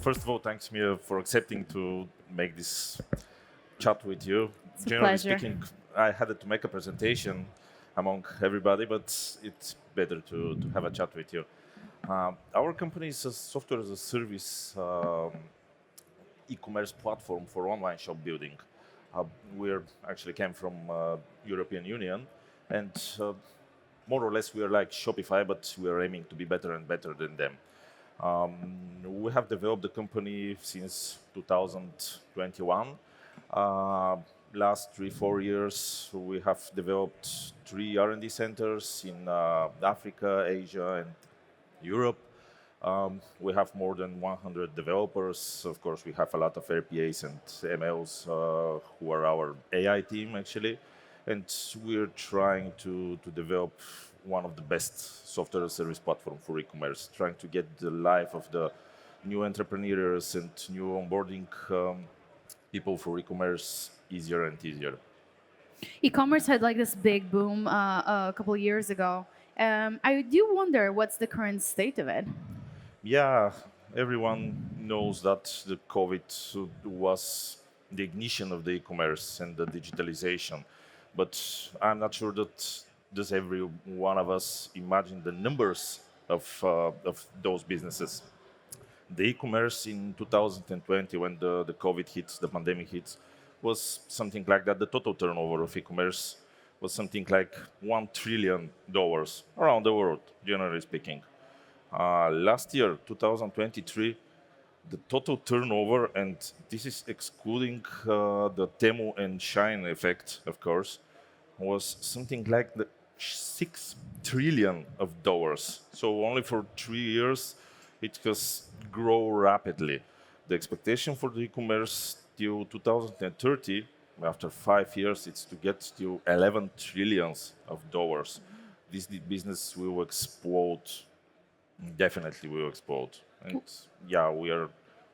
First of all, thanks, Mia, for accepting to make this chat with you. It's a Generally pleasure. speaking, I had to make a presentation among everybody, but it's better to have a chat with you. Our company is a software as a service e-commerce platform for online shop building. Uh, we're actually came from European Union, and more or less we are like Shopify, but we are aiming to be better and better than them. We have developed the company since 2021. Uh, Last 3-4 years, we have developed 3 R&D centers in Africa, Asia, and Europe. We have more than 100 developers. Of course, we have a lot of RPAs and MLs who are our AI team actually, and we're trying to develop one of the best software service platform for e-commerce, trying to get the life of the new entrepreneurs and new onboarding people for e-commerce easier and easier. E-commerce had like this big boom a couple of years ago. I do wonder what's the current state of it. Yeah, everyone knows that the COVID was the ignition of the e-commerce and the digitalization, but I'm not sure that does every one of us imagine the numbers of those businesses. The e-commerce in 2020, when the COVID hits, the pandemic hits, was something like that. The total turnover of e-commerce was something like $1 trillion around the world, generally speaking. Last year, 2023, the total turnover, and this is excluding the Temu and Shine effect, of course, was something like the $6 trillion. So only for 3 years, it has grown rapidly. The expectation for the e-commerce till 2030, after 5 years, it's to get to $11 trillion. This business will explode, definitely will explode. And yeah, we are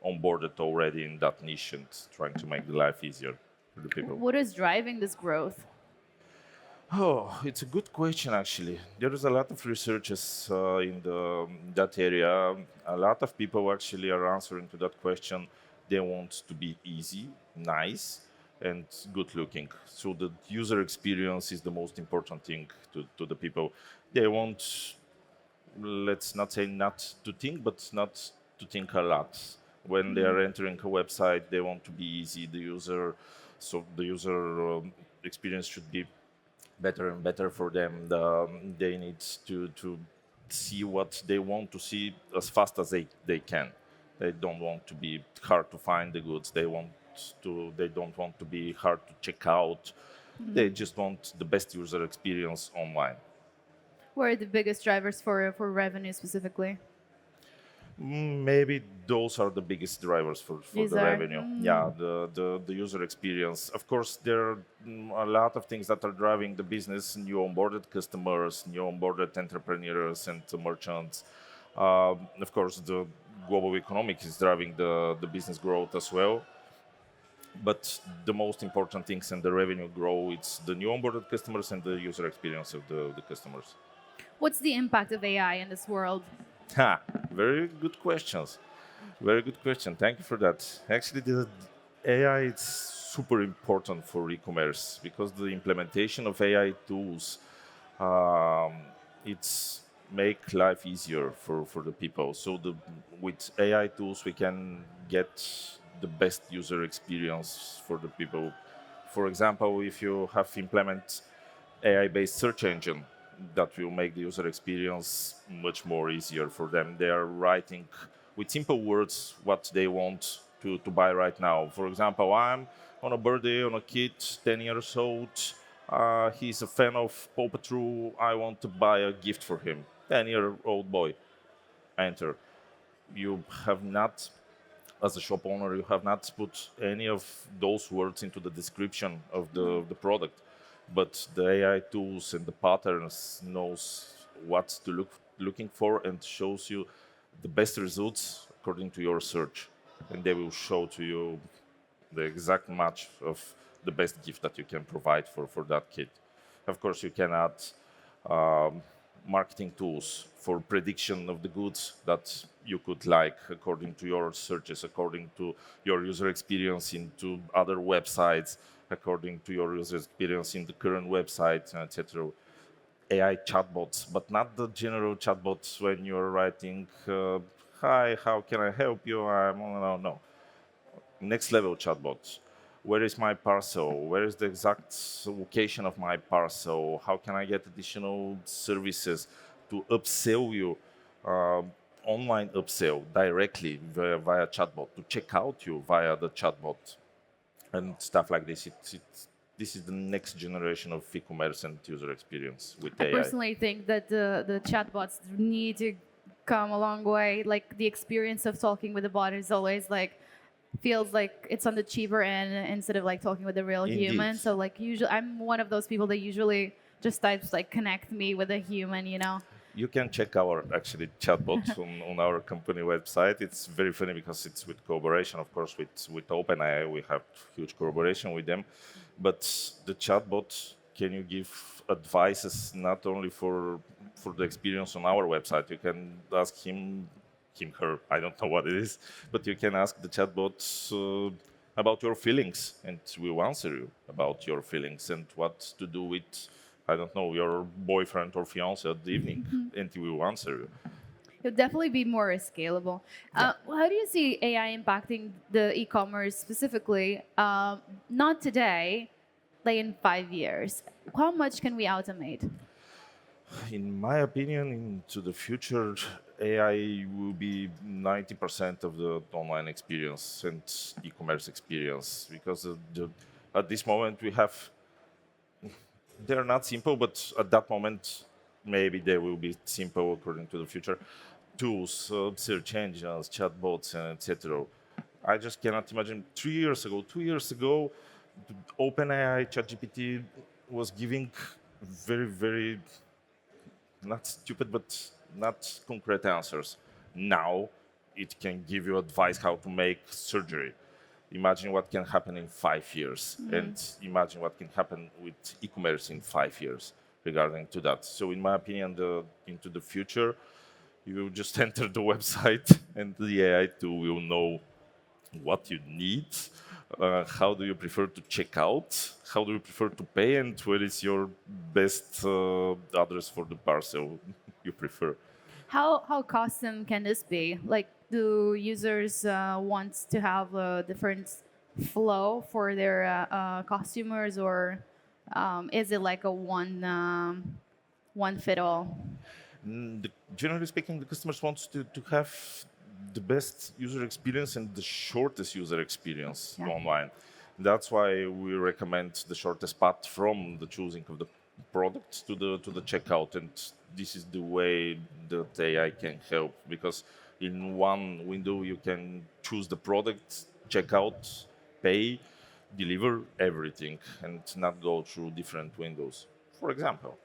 onboarded already in that niche and trying to make the life easier for the people. What is driving this growth? Oh, it's a good question actually. There is a lot of researches in that area. A lot of people actually are answering to that question. They want to be easy, nice, and good looking. So the user experience is the most important thing to the people. They want, let's not say not to think, but not to think a lot. When they are entering a website, they want to be easy. So the user experience should be better and better for them. They need to see what they want to see as fast as they can. They don't want to be hard to find the goods. They don't want to be hard to check out. They just want the best user experience online. What are the biggest drivers for revenue specifically? Maybe those are the biggest drivers for These the are. revenue. Yeah, the user experience. Of course, there are a lot of things that are driving the business: new onboarded customers, new onboarded entrepreneurs and merchants. Of course, the global economic is driving the business growth as well. But the most important things and the revenue grow, it's the new onboarded customers and the user experience of the customers. What's the impact of AI in this world? Ha, very good questions. Very good question. Thank you for that. Actually, the AI is super important for e-commerce because the implementation of AI tools, um, it's make life easier for the people. So with AI tools, we can get the best user experience for the people. For example, if you have implement AI-based search engine, that will make the user experience much more easier for them. They are writing with simple words what they want to buy right now. For example, I'm on a birthday on a kid, 10 years old. He's a fan of Paw Patrol. I want to buy a gift for him. 10-year-old boy. Enter. You have not, as a shop owner, you have not put any of those words into the description of the product, but the AI tools and the patterns knows what to looking for and shows you the best results according to your search, and they will show to you the exact match of the best gift that you can provide for that kid. Of course, you can add marketing tools for prediction of the goods that you could like according to your searches, according to your user experience into other websites, according to your user experience in the current website, etc. AI chatbots, but not the general chatbots when you're writing, "Hi, how can I help you?" No. Next level chatbots. Where is my parcel? Where is the exact location of my parcel? How can I get additional services to upsell you? Online upsell directly via chatbot, to check out you via the chatbot and stuff like this. This is the next generation of e-commerce and user experience with I AI. personally think that the chatbots need to come a long way. Like the experience of talking with a bot is always like feels like it's on the cheaper end instead of like talking with a real Indeed. human. So like usually I'm one of those people that usually just types like connect me with a human, you know. You can check our actually chatbot on our company website. It's very funny because it's with collaboration, of course, with OpenAI. We have huge collaboration with them. But the chatbot, can you give advices not only for the experience on our website? You can ask him, her, I don't know what it is, but you can ask the chatbot about your feelings, and we will answer you about your feelings and what to do with, I don't know, your boyfriend or fiance at the evening, and he will answer you. It'll definitely be more scalable. How do you see AI impacting the e-commerce specifically? Not today, like in 5 years. How much can we automate? In my opinion, into the future, AI will be 90% of the online experience and e-commerce experience, because at this moment we have, they're not simple, but at that moment maybe they will be simple according to the future. Tools, search engines, chatbots, and etc. I just cannot imagine 3 years ago, 2 years ago, OpenAI, ChatGPT was giving very, very not stupid, but not concrete answers. Now it can give you advice how to make surgery. Imagine what can happen in 5 years, and imagine what can happen with e-commerce in 5 years regarding to that. So, in my opinion, into the future, you will just enter the website, and the AI tool will know what you need, how do you prefer to check out, how do you prefer to pay, and what is your best address for the parcel you prefer. How custom can this be? Like, do users want to have a different flow for their customers, or is it like a one fit all? Generally speaking, the customers want to have the best user experience and the shortest user experience Yeah. online. That's why we recommend the shortest path from the choosing of the product to the checkout, and this is the way that AI can help, because in one window you can choose the product, check out, pay, deliver everything, and not go through different windows. For example,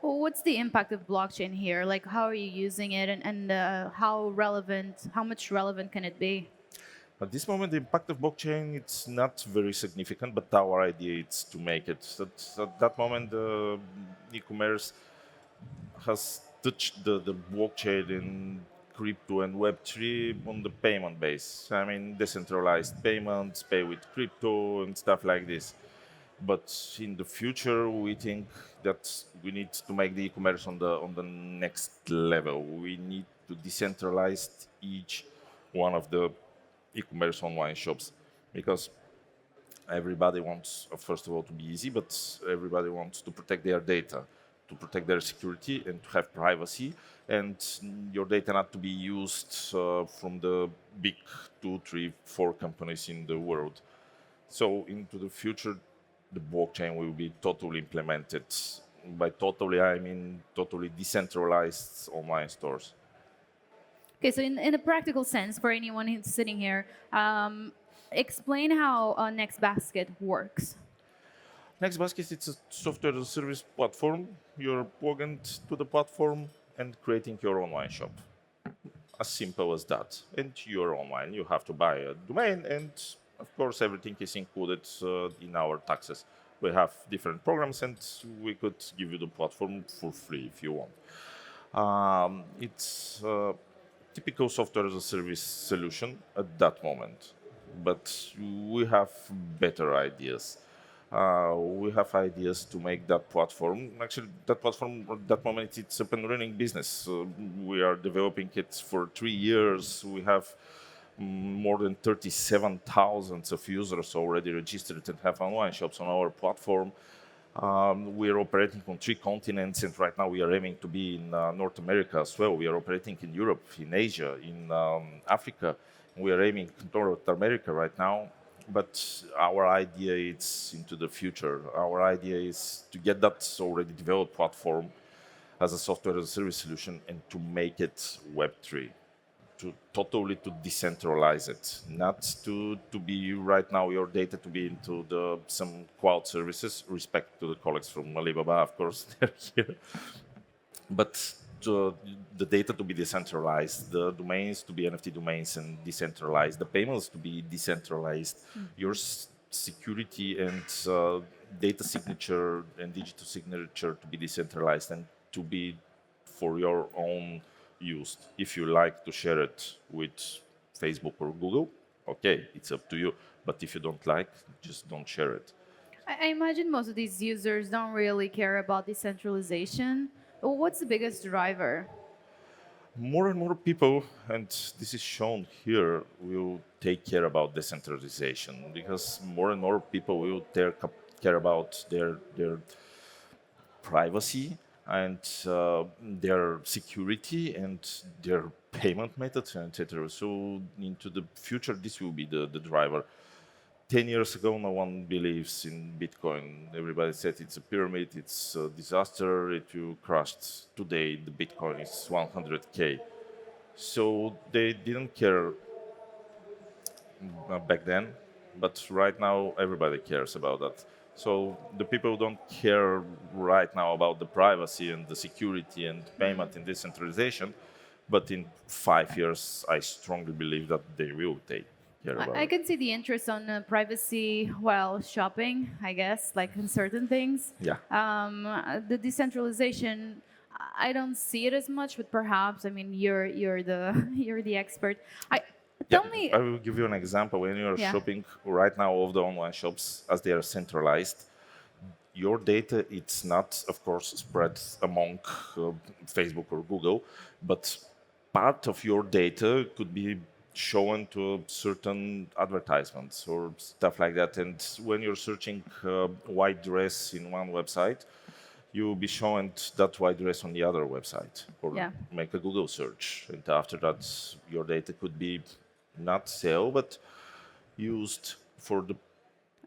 Well, what's the impact of blockchain here? Like, how are you using it, and how relevant? How much relevant can it be? at this moment, the impact of blockchain, it's not very significant, but our idea is to make it. At that moment, e-commerce has touched the blockchain in crypto and Web3 on the payment base. I mean, decentralized payments, pay with crypto and stuff like this. But in the future, we think that we need to make the e-commerce on the next level. We need to decentralize each one of the e-commerce online shops, because everybody wants, first of all, to be easy, but everybody wants to protect their data, to protect their security, and to have privacy, and your data not to be used from the big 2, 3, 4 companies in the world. So into the future, the blockchain will be totally implemented. By totally, I mean totally decentralized online stores. Okay, so in a practical sense, for anyone who's sitting here, explain how NextBasket works. NextBasket, it's a software as a service platform. You're plugging to the platform and creating your online shop. As simple as that. And you're online. You have to buy a domain, and of course, everything is included in our taxes. We have different programs, and we could give you the platform for free if you want. It's a typical software as a service solution at that moment, but we have better ideas. We have ideas to make that platform. Actually, that platform at that moment it's up and running business. We are developing it for 3 years. We have more than 37,000 of users already registered and have online shops on our platform. We are operating on 3 continents, and right now we are aiming to be in North America as well. We are operating in Europe, in Asia, in Africa. We are aiming North America right now. But our idea is into the future. Our idea is to get that already developed platform as a software as a service solution and to make it Web3, to totally to decentralize it, not to be right now your data to be into some cloud services. Respect to the colleagues from Alibaba, of course, they're here, but the data to be decentralized, the domains to be NFT domains and decentralized, the payments to be decentralized, your security and data signature and digital signature to be decentralized and to be for your own use. If you like to share it with Facebook or Google, okay, it's up to you. But if you don't like, just don't share it. I imagine most of these users don't really care about decentralization. What's the biggest driver? More and more people, and this is shown here, will take care about decentralization because more and more people will care about their privacy and their security and their payment methods, etc. So into the future, this will be the driver. 10 years ago, no one believes in Bitcoin. Everybody said it's a pyramid, it's a disaster, it will crash. Today, the Bitcoin is 100K. So they didn't care back then, but right now everybody cares about that. So the people don't care right now about the privacy and the security and payment and decentralization, but in 5 years, I strongly believe that they will take care about I it. can see the interest on privacy while shopping, I guess, like in certain things. Yeah. The decentralization, I don't see it as much, but perhaps, I mean, you're the you're the expert. Tell me. I will give you an example. When you are Yeah. shopping right now, all the online shops, as they are centralized, your data it's not, of course, spread among Facebook or Google, but part of your data could be shown to certain advertisements or stuff like that. And when you're searching white dress in one website, you will be shown that white dress on the other website, or Yeah. make a Google search. And after that, your data could be not sale, but used for the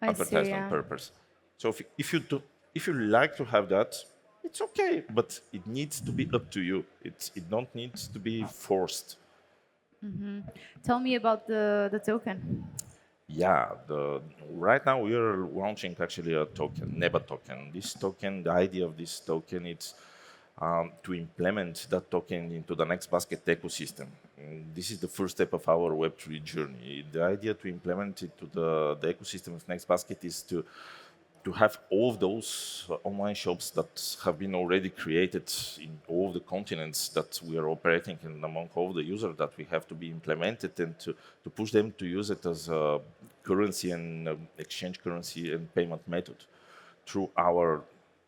I see, advertisement yeah. purpose. So if you like to have that, it's okay, but it needs to be up to you. It don't need to be forced. Tell me about the token. Yeah, right now we are launching actually a token, NEBATOKEN. This token, the idea of this token, it's to implement that token into the NextBasket ecosystem. And this is the first step of our Web3 journey. The idea to implement it to the ecosystem of NextBasket is to have all of those online shops that have been already created in all of the continents that we are operating and among all the users that we have to be implemented and to push them to use it as a currency and exchange currency and payment method through our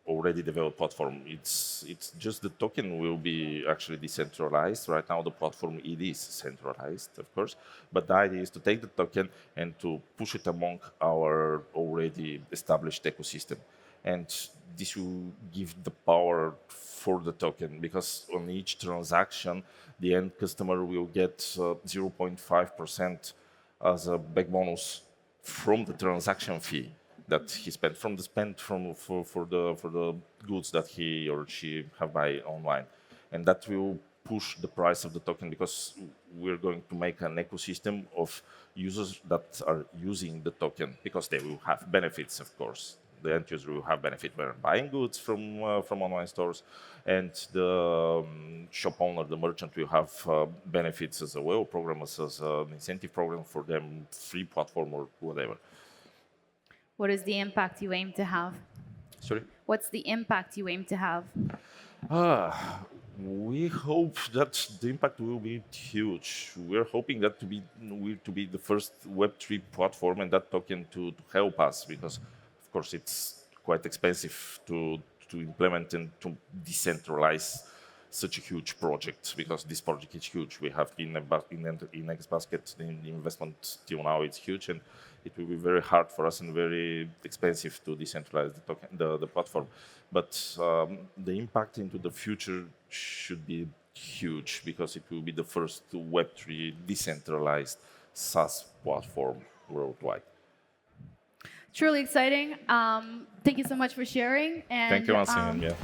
already developed platform. It's just the token will be actually decentralized. Right now the platform it is centralized, of course, but the idea is to take the token and to push it among our already established ecosystem. And this will give the power for the token because on each transaction the end customer will get 0.5% as a back bonus from the transaction fee that he spent from the spend for the goods that he or she have buy online, and that will push the price of the token because we're going to make an ecosystem of users that are using the token because they will have benefits, of course. The end user will have benefit when buying goods from online stores, and the shop owner, the merchant, will have benefits as well, programs as an incentive program for them, free platform or whatever. What is the impact you aim to have? Sorry. What's the impact you aim to have? We hope that the impact will be huge. We're hoping that to be the first Web3 platform and that token to help us because, of course, it's quite expensive to implement and to decentralize such a huge project because this project is huge. We have in NextBasket, the investment till now it's huge and it will be very hard for us and very expensive to decentralize the token, the platform. But the impact into the future should be huge because it will be the first Web3 decentralized SaaS platform worldwide. Truly exciting. Thank you so much for sharing. Thank And you once again. Yeah.